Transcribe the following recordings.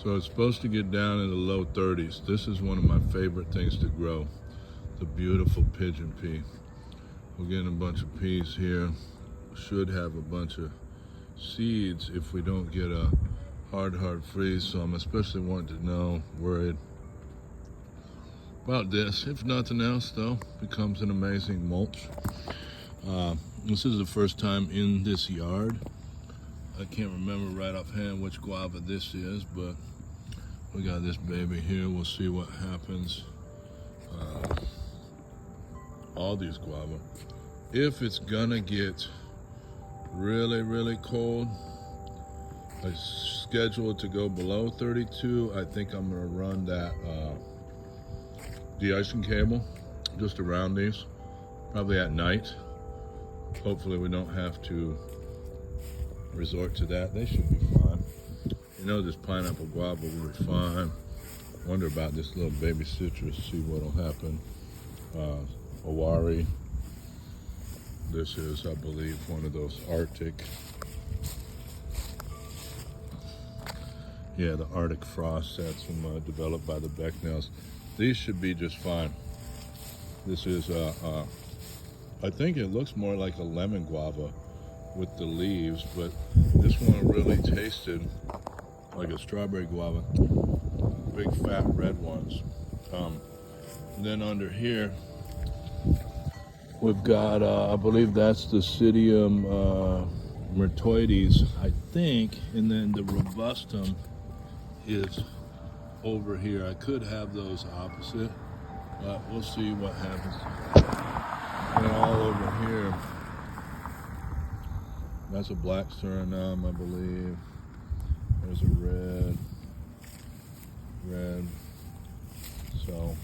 So it's supposed to get down in the low 30s. This is one of my favorite things to grow, the beautiful pigeon pea. We're getting a bunch of peas here. Should have a bunch of seeds if we don't get a hard freeze. So I'm especially wanting to know, worried about this. If nothing else though, becomes an amazing mulch. This is the first time in this yard. I can't remember right offhand which guava this is, but we got this baby here. We'll see what happens. All these guava. If it's gonna get really cold, I scheduled to go below 32. I think I'm gonna run that de-icing cable just around these, probably at night. Hopefully we don't have to resort to that. They should be fine. You know, this pineapple guava will be fine. Wonder about this little baby citrus, see what'll happen. Awari. This is, I believe, one of those Arctic. Yeah, the Arctic frost that's developed by the Becknells. These should be just fine. This is, I think it looks more like a lemon guava with the leaves, but this one really tasted like a strawberry guava. Big fat red ones. And then under here, we've got, I believe that's the Psidium myrtoides, I think, and then the robustum is over here. I could have those opposite, but we'll see what happens. And all over here, that's a black Suriname, I believe. There's a red. So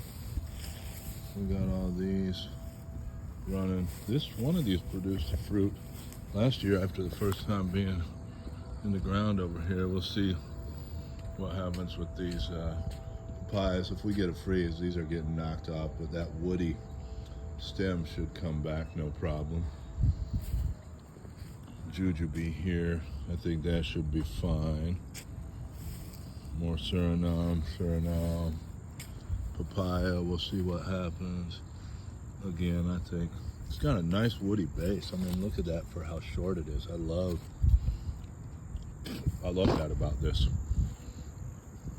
we got all these running. One of these produced a fruit last year after the first time being in the ground over here. We'll see what happens with these papayas. If we get a freeze, these are getting knocked off, but that woody stem should come back no problem. Jujube here, I think that should be fine. More Suriname, papaya, we'll see what happens. Again, I think it's got a nice woody base. I mean, look at that for how short it is. I love that about this.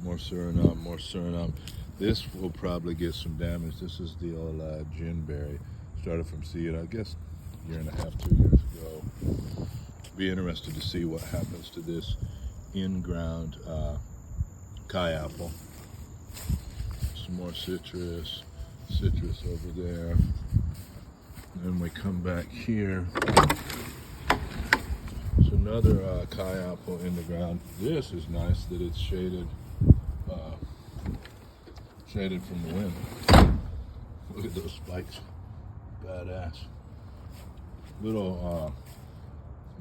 More Suriname. This will probably get some damage. This is the old ginberry. Started from seed, I guess, a year and a half, 2 years ago. Be interested to see what happens to this in-ground Kai apple. Some more citrus over there. And then we come back here. There's another Kai apple in the ground. This is nice that it's shaded from the wind. Look at those spikes. Badass. Little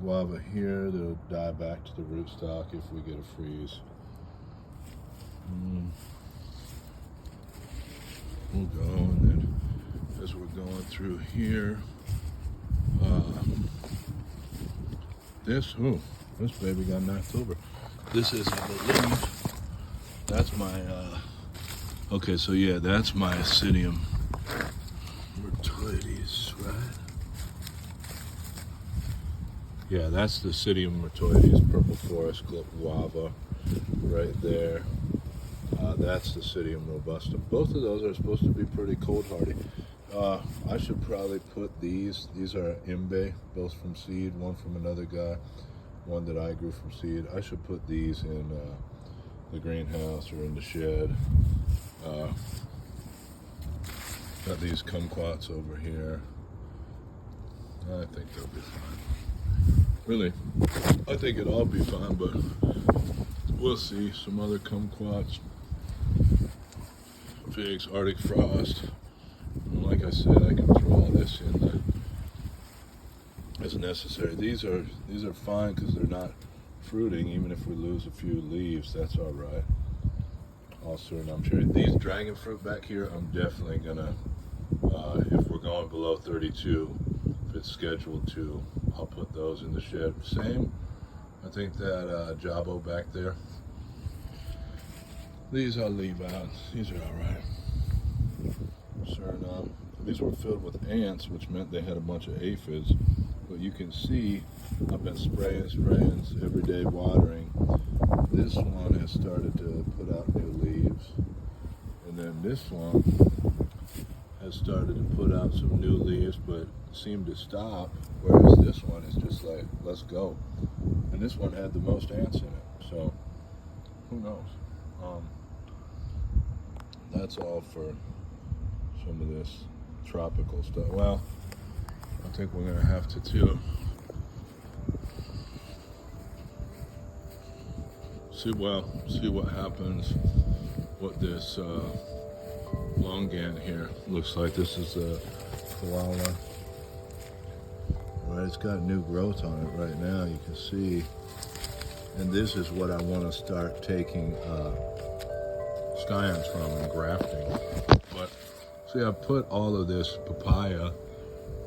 guava here that'll die back to the rootstock if we get a freeze. We'll go, and then as we're going through here, this baby got knocked over. This is, I believe, that's my, okay, so yeah, that's my Psidium myrtoides, right? Yeah, that's the Psidium myrtoides, purple forest guava, right there. That's the Psidium robustum. Both of those are supposed to be pretty cold hardy. I should probably put these are imbe, both from seed, one from another guy, one that I grew from seed. I should put these in the greenhouse or in the shed. Got these kumquats over here. I think they'll be fine. Really, I think it'll all be fine, but we'll see. Some other kumquats, figs, Arctic frost. And like I said, I can throw all this in as necessary. These are fine because they're not fruiting. Even if we lose a few leaves, that's all right. Also, and I'm sure these dragon fruit back here, I'm definitely gonna, if we're going below 32, if it's scheduled to, I'll put those in the shed. Same, I think that Jabo back there, These I'll leave out. These are all right. Suriname. These were filled with ants, which meant they had a bunch of aphids. But you can see I've been spraying every day, watering. This one has started to put out new leaves. And then this one has started to put out some new leaves, but seemed to stop. Whereas this one is just like, let's go. And this one had the most ants in it. So who knows? That's all for some of this tropical stuff. Well, I think we're gonna have to too. See what happens. What this longan here looks like. This is a koala. Right, it's got new growth on it right now. You can see, and this is what I want to start taking scions from and grafting. But see, I put all of this papaya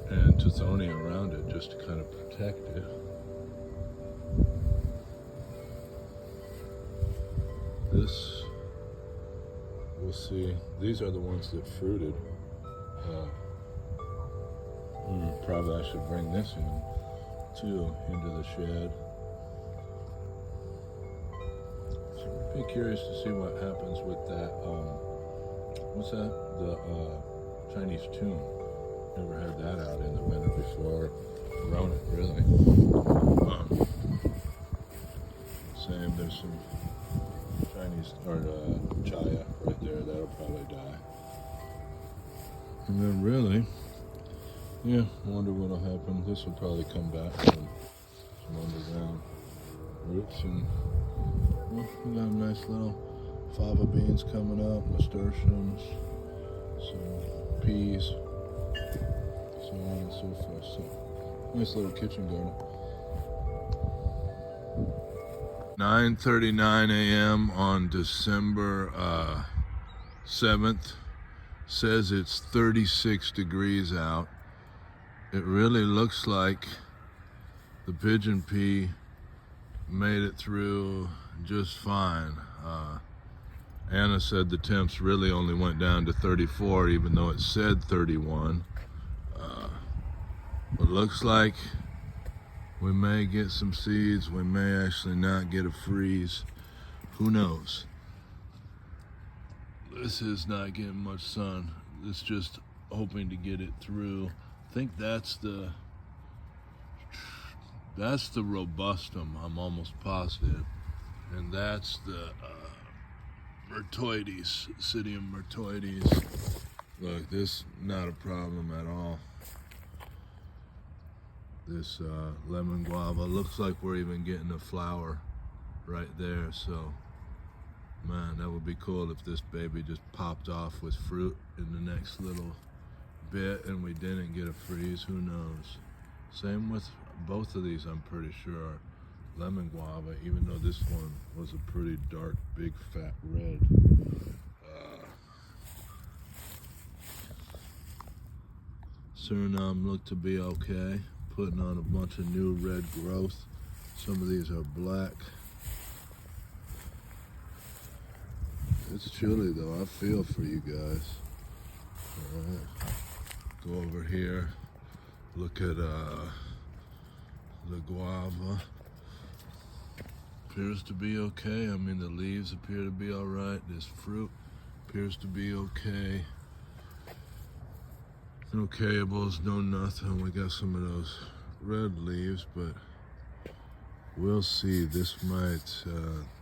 and tithonia around it just to kind of protect it. This, we'll see. These are the ones that fruited. Probably I should bring this in too, into the shed. So I'd be curious to see what happens with that. What's that? The Chinese tune. Never had that out in the winter before. Grown it really. Same. There's some Chinese or chaya right there. That'll probably die. And then really, yeah, I wonder what'll happen. This will probably come back from some underground roots, and well, we got a nice little fava beans coming up, nasturtiums, some peas, so on and so forth. So nice little kitchen garden. 9:39 a.m. on December 7th. Says it's 36 degrees out. It really looks like the pigeon pea made it through just fine. Anna said the temps really only went down to 34, even though it said 31. But looks like we may get some seeds. We may actually not get a freeze. Who knows? This is not getting much sun. It's just hoping to get it through. I think that's the robustum, I'm almost positive. And that's the myrtoides, Cydium myrtoides. Look, this not a problem at all. This lemon guava, looks like we're even getting a flower right there. So, man, that would be cool if this baby just popped off with fruit in the next little bit and we didn't get a freeze. Who knows? Same with both of these, I'm pretty sure. Lemon guava, even though this one was a pretty dark, big, fat red. Suriname looked to be okay. Putting on a bunch of new red growth. Some of these are black. It's chilly though, I feel for you guys. All right. Go over here, look at the guava. Appears to be okay. I mean, the leaves appear to be all right. This fruit appears to be okay. No cables, no nothing. We got some of those red leaves, but we'll see. This might,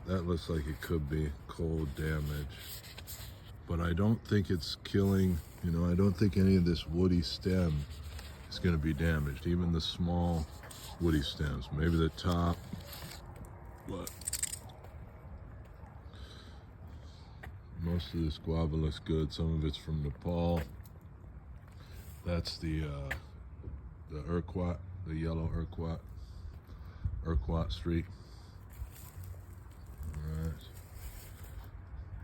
that looks like it could be cold damage. But I don't think it's killing, you know, I don't think any of this woody stem is going to be damaged. Even the small woody stems, maybe the top, but most of this guava looks good. Some of it's from Nepal. That's the urquat, the yellow urquat street. All right.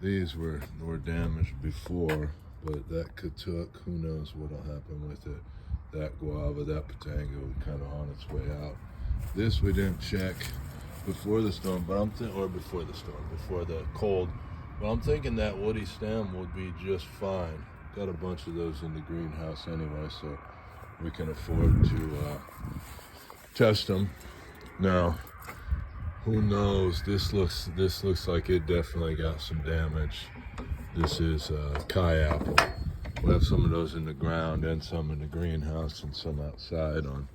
These were damaged before, but that Katuk, who knows what'll happen with it. That guava, that patanga was kind of on its way out. This we didn't check before the storm, but before the cold. Well, I'm thinking that woody stem would be just fine. Got a bunch of those in the greenhouse anyway, so we can afford to test them. Now, who knows? This looks like it definitely got some damage. This is Kai apple. We have some of those in the ground and some in the greenhouse and some outside on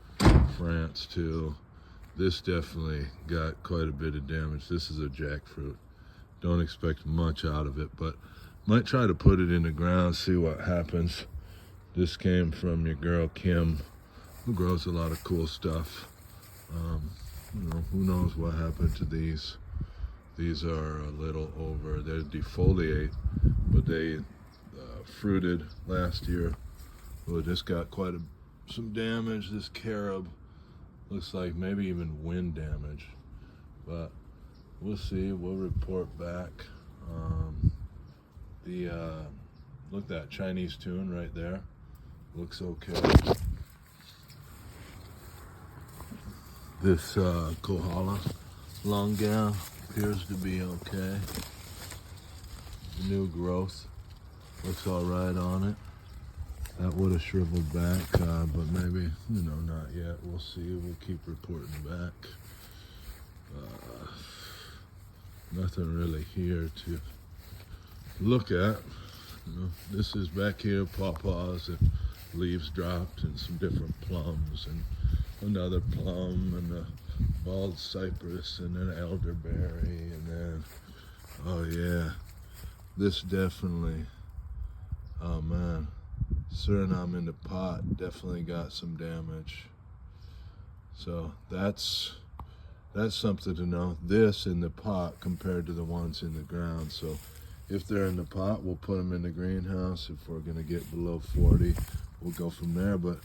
France too. This definitely got quite a bit of damage. This is a jackfruit. Don't expect much out of it, but might try to put it in the ground, see what happens. This came from your girl Kim, who grows a lot of cool stuff. You know, who knows what happened to these. These are a little over, they're defoliate, but they fruited last year. Well, just got quite some damage. This carob looks like maybe even wind damage, but we'll see. We'll report back. Look, that Chinese tune right there looks okay. This Kohala longan appears to be okay. The new growth looks all right on it. That would have shriveled back, but maybe, you know, not yet. We'll see. We'll keep reporting back. Nothing really here to look at. You know, this is back here, pawpaws and leaves dropped and some different plums and another plum and a bald cypress and an elderberry and then, oh yeah, this definitely, oh man, Suriname in the pot definitely got some damage. So that's something to know. This in the pot compared to the ones in the ground. So if they're in the pot, we'll put them in the greenhouse. If we're gonna get below 40, we'll go from there. But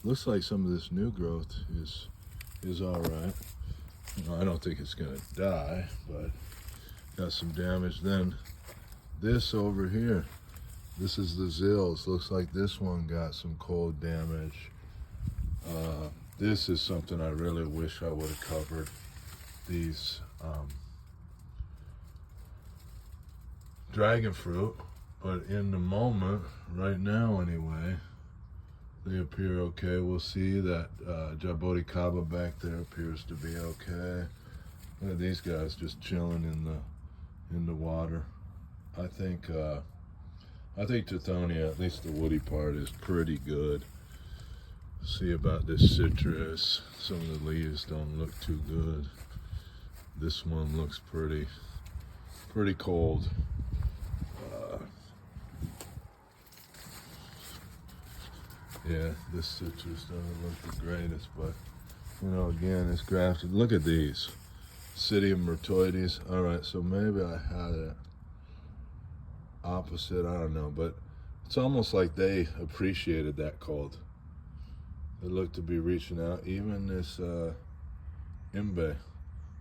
looks like some of this new growth is all right. You know, I don't think it's gonna die, but got some damage. Then this over here, this is the zills. Looks like this one got some cold damage. This is something I really wish I would have covered. These dragon fruit, but in the moment, right now anyway, they appear okay. We'll see that Jaboticaba back there appears to be okay. Look at these guys just chilling in the water. I think Tithonia, at least the woody part, is pretty good. See about this citrus. Some of the leaves don't look too good. This one looks pretty cold. Yeah, this citrus doesn't look the greatest, but you know, again, it's grafted. Look at these. City of Myrtoides. All right, so maybe I had it opposite, I don't know, but it's almost like they appreciated that cold. They look to be reaching out. Even this imbe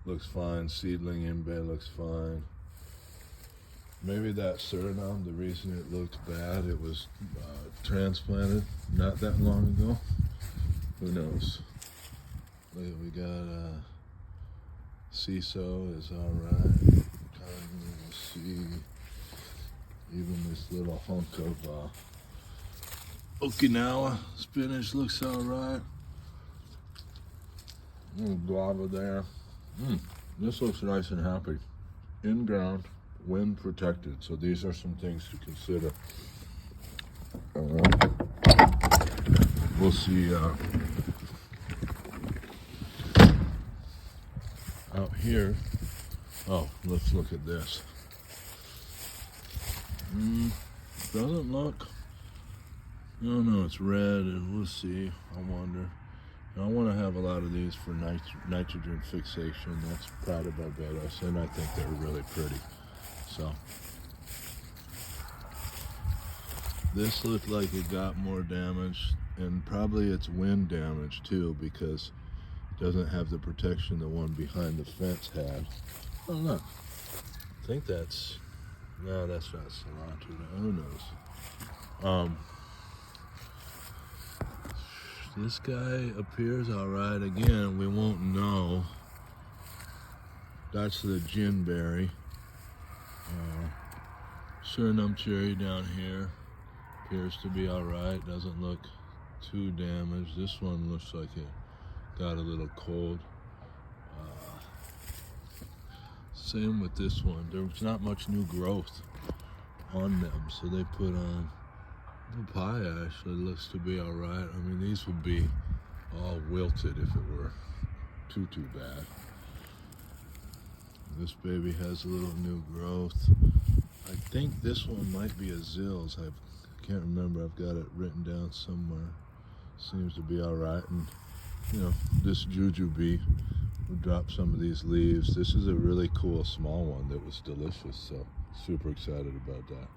looks fine. Seedling imbe looks fine. Maybe that Suriname, the reason it looked bad, it was transplanted not that long ago. Who knows? We got CISO is all right. We'll see. Even this little hunk of Okinawa spinach looks all right. Guava there. This looks nice and happy. In ground, wind protected. So these are some things to consider. We'll see out here. Oh, let's look at this. Doesn't look. No, it's red, and we'll see. I wonder. I want to have a lot of these for nitrogen fixation. That's Prada Barbados, and I think they're really pretty. So this looked like it got more damage, and probably it's wind damage too, because it doesn't have the protection the one behind the fence had. I don't know. I think that's, no, that's not cilantro. Who knows? This guy appears all right. Again, we won't know. That's the ginberry. Suriname cherry down here appears to be all right. Doesn't look too damaged. This one looks like it got a little cold. Same with this one. There's not much new growth on them, so they put on papaya. Actually looks to be all right. I mean, these would be all wilted if it were too bad. This baby has a little new growth. I think this one might be a Zills. I can't remember. I've got it written down somewhere. Seems to be all right. And you know, this jujube would drop some of these leaves. This is a really cool small one that was delicious. So super excited about that.